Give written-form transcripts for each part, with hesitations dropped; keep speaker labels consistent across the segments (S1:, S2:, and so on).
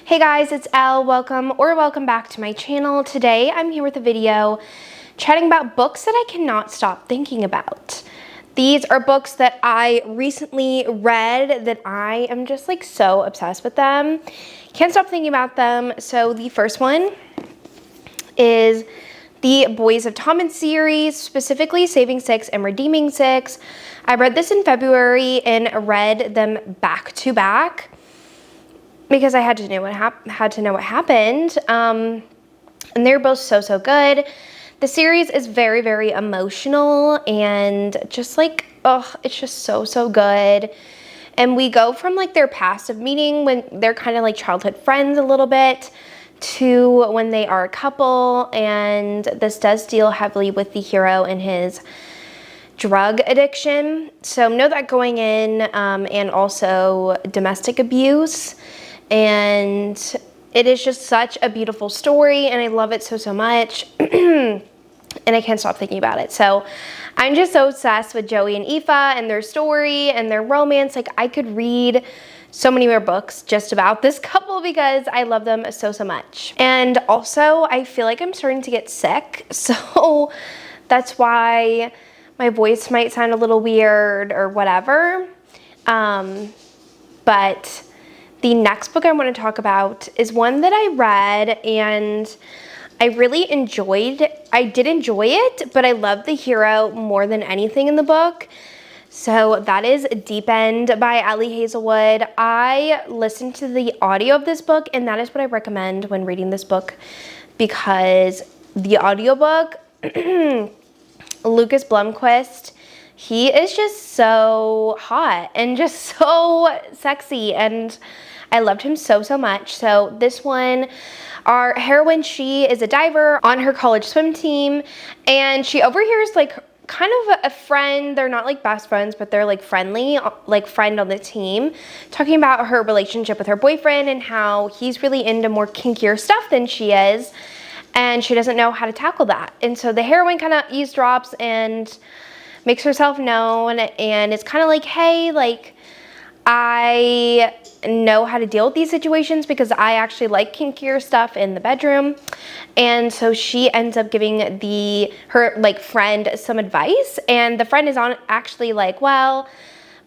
S1: Hey guys, it's Elle. Welcome back to my channel. Today I'm here with a video chatting about books that I cannot stop thinking about. These are books that I recently read that I am just like so obsessed with them. Can't stop thinking about them. So the first one is the Boys of Tommen series, specifically Saving Six and Redeeming Six. I read this in February and read them back to back because I had to know what happened. And they're both so good. The series is very emotional and just like, it's just so good. And we go from like their past of meeting when they're kind of like childhood friends a little bit to when they are a couple, and this does deal heavily with the hero and his drug addiction. So know that going in, and also domestic abuse. And it is just such a beautiful story and I love it so much. And I can't stop thinking about it. So I'm just so obsessed with Joey and Aoife and their story and their romance. Like, I could read so many more books just about this couple because I love them so much. And also I feel like I'm starting to get sick, so that's why my voice might sound a little weird or whatever. But the next book I want to talk about is one that I read and I really enjoyed. I did enjoy it, but I love the hero more than anything in the book. So that is Deep End by Ali Hazelwood. I listened to the audio of this book, and that is what I recommend when reading this book, because the audiobook, Lucas Blumquist, he is just so hot and just so sexy, and I loved him so much. So this one, our heroine, she is a diver on her college swim team, and she overhears like kind of a friend, they're not like best friends, but they're like friendly, like friend on the team, talking about her relationship with her boyfriend and how he's really into more kinkier stuff than she is, and she doesn't know how to tackle that. And so the heroine kind of eavesdrops and makes herself known, and it's kind of like, hey, like, I know how to deal with these situations because I actually like kinkier stuff in the bedroom. And so she ends up giving her like friend some advice, and the friend is actually like, well,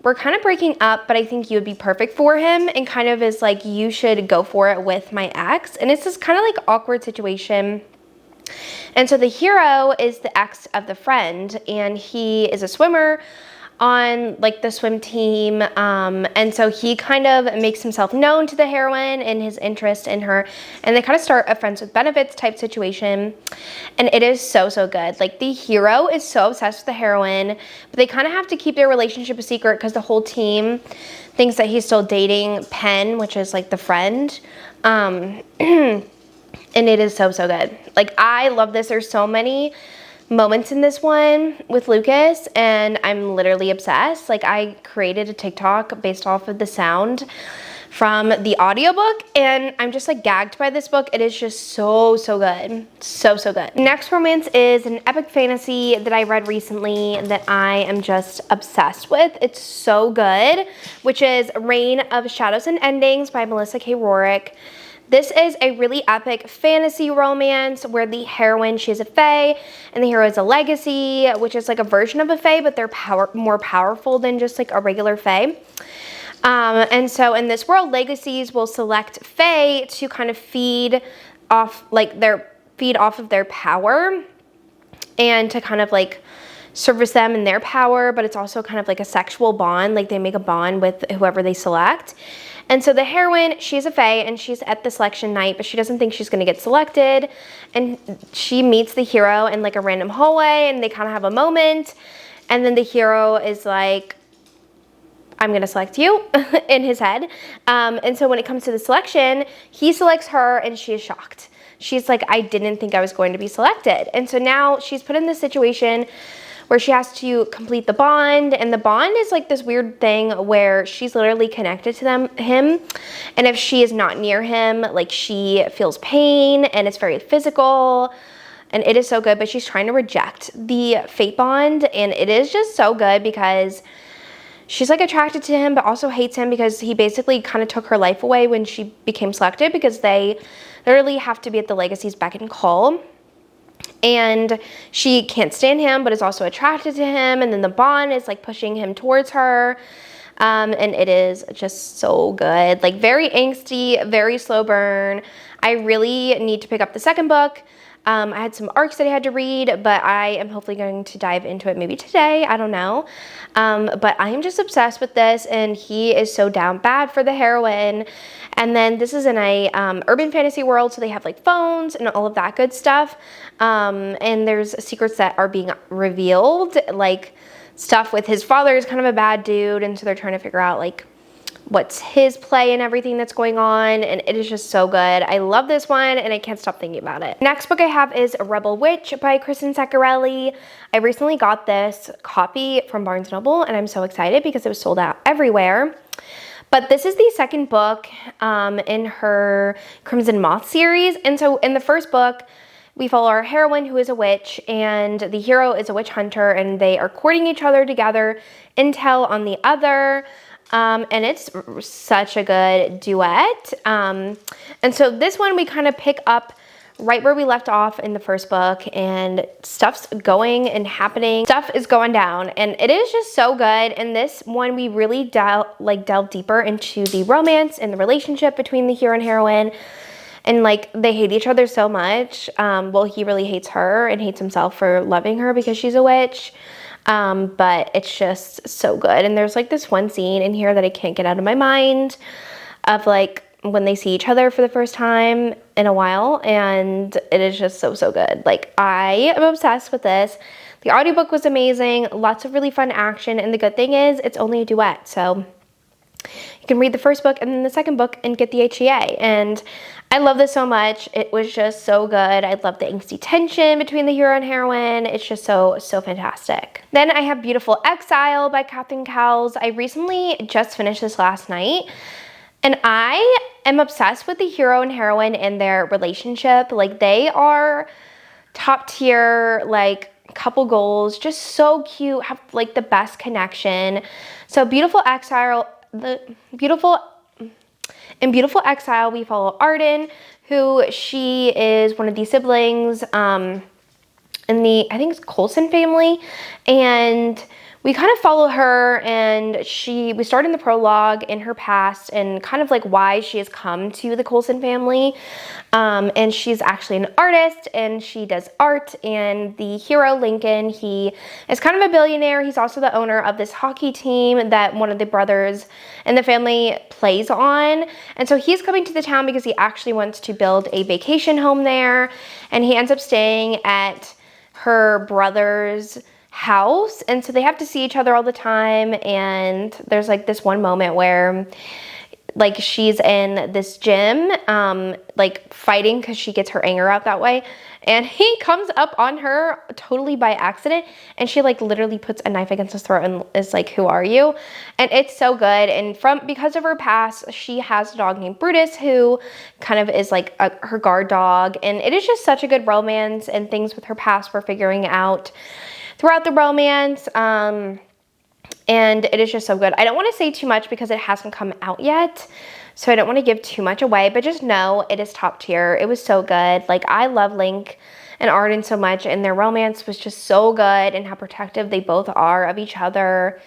S1: we're kind of breaking up, but I think you would be perfect for him, and kind of is like, you should go for it with my ex. And it's this kind of like awkward situation. And so the hero is the ex of the friend, and he is a swimmer on like the swim team, and so he kind of makes himself known to the heroine and his interest in her, and they kind of start a friends with benefits type situation. And it is so good. Like, the hero is so obsessed with the heroine, but they kind of have to keep their relationship a secret because the whole team thinks that he's still dating Penn, which is like the friend. And it is so good. Like, I love this. There's so many moments in this one with Lucas, and I'm literally obsessed. Like, I created a TikTok based off of the sound from the audiobook, and I'm just like gagged by this book. It is just so good. So good. Next romance is an epic fantasy that I read recently that I am just obsessed with. It's so good, which is Reign of Shadows and Endings by Melissa K. Rorick. This is a really epic fantasy romance where the heroine, she is a fae, and the hero is a legacy, which is like a version of a fae, but they're more powerful than just like a regular fae. And so in this world, legacies will select fae to kind of feed off of their power, and to kind of like service them in their power, but it's also kind of like a sexual bond. Like, they make a bond with whoever they select. And so the heroine, she's a fae, and she's at the selection night, but she doesn't think she's gonna get selected. And she meets the hero in like a random hallway, and they kind of have a moment. And then the hero is like, I'm gonna select you in his head. And so when it comes to the selection, he selects her, and she is shocked. She's like, I didn't think I was going to be selected. And so now she's put in this situation where she has to complete the bond, and the bond is like this weird thing where she's literally connected to him, and if she is not near him, like, she feels pain, and it's very physical, and it is so good. But she's trying to reject the fate bond, and it is just so good because she's like attracted to him, but also hates him because he basically kind of took her life away when she became selected, because they literally have to be at the Legacy's beck and call. And she can't stand him, but is also attracted to him. And then the bond is like pushing him towards her. And it is just so good. Like very angsty, very slow burn. I really need to pick up the second book. I had some arcs that I had to read, but I am hopefully going to dive into it maybe today. I don't know. But I am just obsessed with this, and he is so down bad for the heroine. And then this is in a urban fantasy world, so they have like phones and all of that good stuff. And there's secrets that are being revealed, like stuff with his father is kind of a bad dude, and so they're trying to figure out like what's his play and everything that's going on, and it is just so good. I love this one, and I can't stop thinking about it. Next book I have is Rebel Witch by Kristen Ceccarelli. I recently got this copy from Barnes & Noble, and I'm so excited because it was sold out everywhere. But this is the second book in her Crimson Moth series, and so in the first book, we follow our heroine, who is a witch, and the hero is a witch hunter, and they are courting each other together, intel on the other. And it's such a good duet. And so this one we kind of pick up right where we left off in the first book, and stuff's going and happening. Stuff is going down, and it is just so good. And this one we really delve deeper into the romance and the relationship between the hero and heroine. And like they hate each other so much. Well, he really hates her and hates himself for loving her because she's a witch. But it's just so good. And there's like this one scene in here that I can't get out of my mind of like when they see each other for the first time in a while, and it is just so, so good. Like I am obsessed with this. The audiobook was amazing, lots of really fun action, and the good thing is it's only a duet, so you can read the first book and then the second book and get the HEA. And I love this so much. It was just so good. I love the angsty tension between the hero and heroine. It's just so, so fantastic. Then I have Beautiful Exile by Catherine Cowles. I recently just finished this last night, and I am obsessed with the hero and heroine and their relationship. Like they are top tier, like couple goals, just so cute, have like the best connection. So Beautiful Exile, in Beautiful Exile, we follow Arden, who she is one of the siblings in the, I think it's Coulson family, and we kind of follow her, and we start in the prologue in her past and kind of like why she has come to the Coulson family. And she's actually an artist, and she does art, and the hero, Lincoln, he is kind of a billionaire. He's also the owner of this hockey team that one of the brothers in the family plays on. And so he's coming to the town because he actually wants to build a vacation home there, and he ends up staying at her brother's house, and so they have to see each other all the time. And there's like this one moment where like she's in this gym like fighting because she gets her anger out that way, and he comes up on her totally by accident, and she like literally puts a knife against his throat and is like, who are you? And it's so good. And because of her past, she has a dog named Brutus who kind of is like her guard dog, and it is just such a good romance, and things with her past we're figuring out throughout the romance, and it is just so good. I don't want to say too much because it hasn't come out yet, so I don't want to give too much away, but just know it is top tier. It was so good. Like I love Link and Arden so much, and their romance was just so good, and how protective they both are of each other.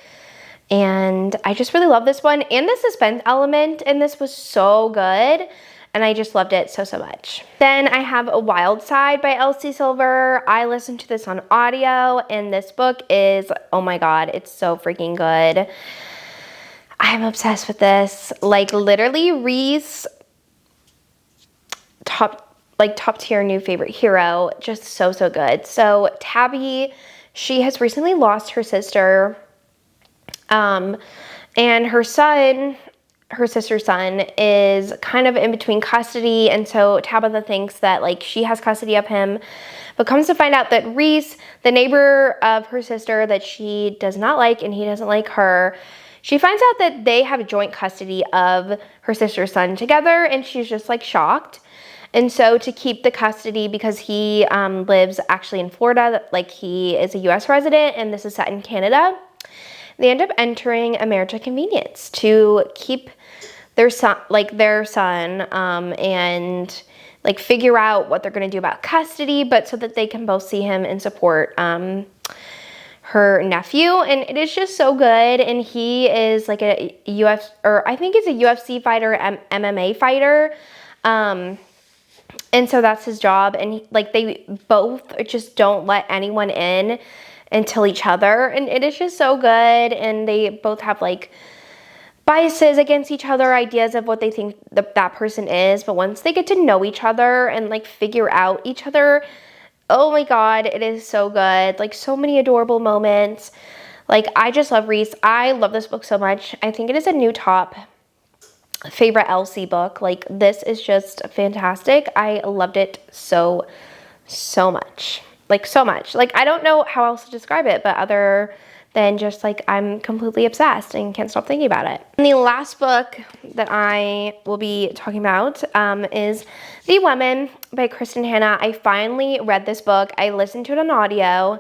S1: And I just really love this one, and the suspense element in this was so good. And I just loved it so, so much. Then I have A Wild Side by Elsie Silver. I listened to this on audio, and this book is, oh my God, it's so freaking good. I'm obsessed with this. Like literally Reese, top tier new favorite hero. Just so, so good. So Tabby, she has recently lost her sister, and her sister's son is kind of in between custody, and so Tabitha thinks that like she has custody of him, but comes to find out that Reese, the neighbor of her sister that she does not like and he doesn't like her, she finds out that they have joint custody of her sister's son together, and she's just like shocked. And so to keep the custody, because he lives actually in Florida, like he is a US resident, and this is set in Canada. They end up entering a marriage of convenience to keep their son, and like figure out what they're going to do about custody, but so that they can both see him and support her nephew. And it is just so good. And he is like a I think it's a UFC fighter, MMA fighter. And so that's his job. And they both just don't let anyone in until each other. And it is just so good. And they both have like biases against each other, ideas of what they think that person is. But once they get to know each other and like figure out each other, oh my God, it is so good. Like so many adorable moments. Like I just love Reese. I love this book so much. I think it is a new top favorite Elsie book. Like this is just fantastic. I loved it so much. Like so much. Like I don't know how else to describe it, but other than just like I'm completely obsessed and can't stop thinking about it. And the last book that I will be talking about is The Women by Kristen Hanna. I finally read this book. I listened to it on audio,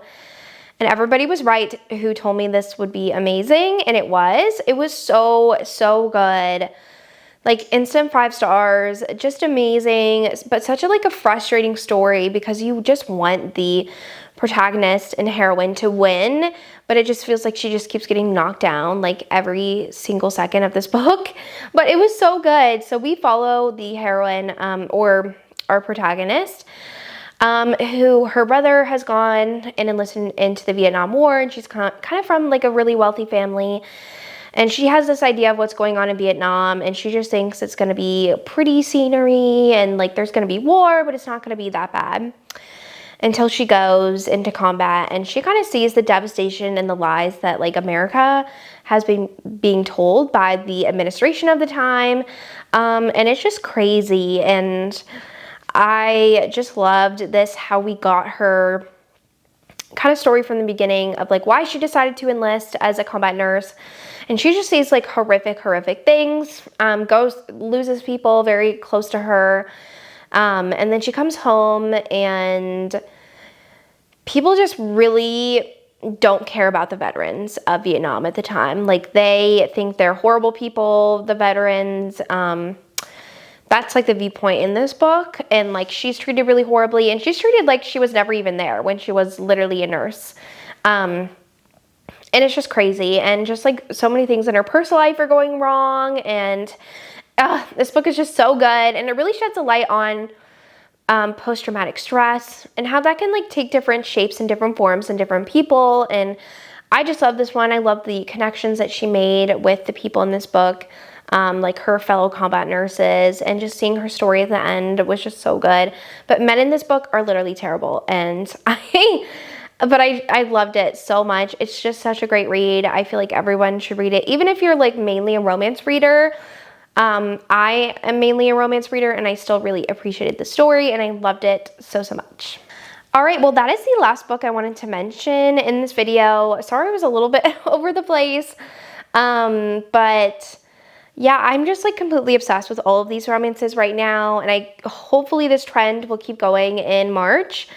S1: and everybody was right who told me this would be amazing, and it was. It was so good. Like instant 5 stars, just amazing, but such a frustrating story because you just want the protagonist and heroine to win, but it just feels like she just keeps getting knocked down like every single second of this book. But it was so good. So we follow the heroine, or our protagonist, who her brother has gone and enlisted into the Vietnam War, and she's kind of from like a really wealthy family. And she has this idea of what's going on in Vietnam, and she just thinks it's going to be pretty scenery and like there's going to be war, but it's not going to be that bad until she goes into combat and she kind of sees the devastation and the lies that like America has been being told by the administration of the time. And it's just crazy. And I just loved this, how we got her kind of story from the beginning of like why she decided to enlist as a combat nurse. And she just sees like horrific things, loses people very close to her. And then she comes home and people just really don't care about the veterans of Vietnam at the time. Like they think they're horrible people, the veterans. That's like the viewpoint in this book. And like she's treated really horribly, and she's treated like she was never even there when she was literally a nurse. And it's just crazy, and just like so many things in her personal life are going wrong, and this book is just so good, and it really sheds a light on post-traumatic stress and how that can like take different shapes and different forms in different people. And I just love this one. I love the connections that she made with the people in this book, like her fellow combat nurses, and just seeing her story at the end was just so good. But men in this book are literally terrible, and I loved it so much. It's just such a great read. I feel like everyone should read it, even if you're like mainly a romance reader. I am mainly a romance reader, and I still really appreciated the story, and I loved it so much. All right, well, that is the last book I wanted to mention in this video. Sorry I was a little bit over the place, but yeah, I'm just like completely obsessed with all of these romances right now, and hopefully this trend will keep going in March.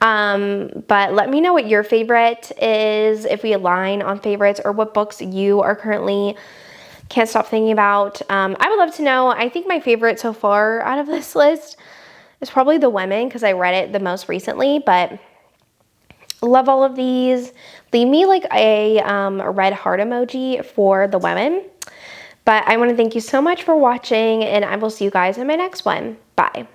S1: But let me know what your favorite is, if we align on favorites, or what books you are currently can't stop thinking about. I would love to know. I think my favorite so far out of this list is probably The Women, because I read it the most recently, but love all of these. Leave me like a red heart emoji for The Women. But I want to thank you so much for watching, and I will see you guys in my next one. Bye.